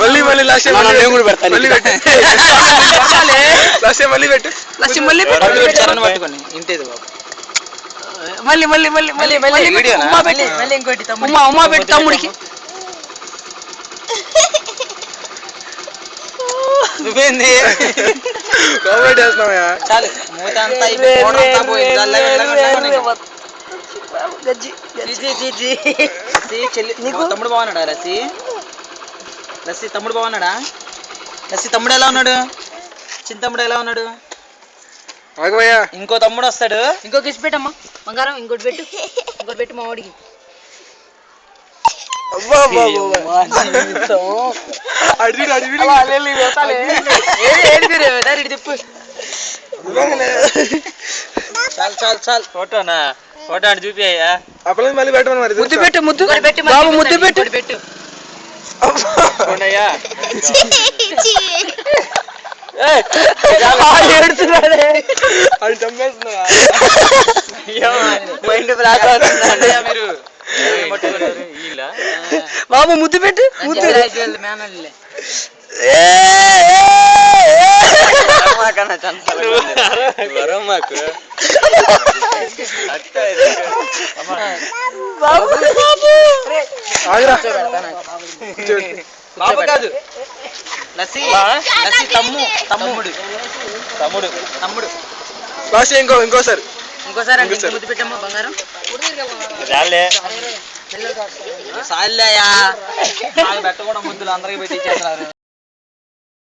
మళ్ళీ లాస్ట్ నేను కూడా పెడతాను. మళ్ళీ పెట్టు లాస్ట్ మళ్ళీ పెట్టు మళ్ళీ పట్టుకోండి ఇంటేది బాబు. మళ్ళీ మళ్ళీ మళ్ళీ మళ్ళీ మళ్ళీ మళ్ళీ ఇంకోటి ఉమ్మా పెట్టి తమ్ముడికి. నువ్వేంది కామెంట్ చేస్తున్నావా? చాలు మూత అంతా తమ్ముడు బాగున్నాడా? లస్సీ తమ్ముడు బాగున్నాడా? లస్సీ తమ్ముడు ఎలా ఉన్నాడు? చిన్న తమ్ముడు ఎలా ఉన్నాడు? ఇంకో తమ్ముడు వస్తాడు. ఇంకో కిస్ పెట్టమ్మా బంగారం. ఇంకోటి పెట్టు మా వాడికి. చాలు ఫోటోనా? ఫోటో అని చూపియ్యా. మళ్ళీ పెట్టమని మరి. ముద్దు పెట్టు ముద్దు పెట్టు. బాబు ముద్దు పెట్టు. బాబు కాదు లస్సీ తమ్ముడు లాస్ట్ ఇంకోసారి ముద్దు పెట్టమ్మా బంగారం. సాలేయా పెట్టకుండా ముద్దులు అందరికి పెట్టి ఇచ్చేస్తున్నారు.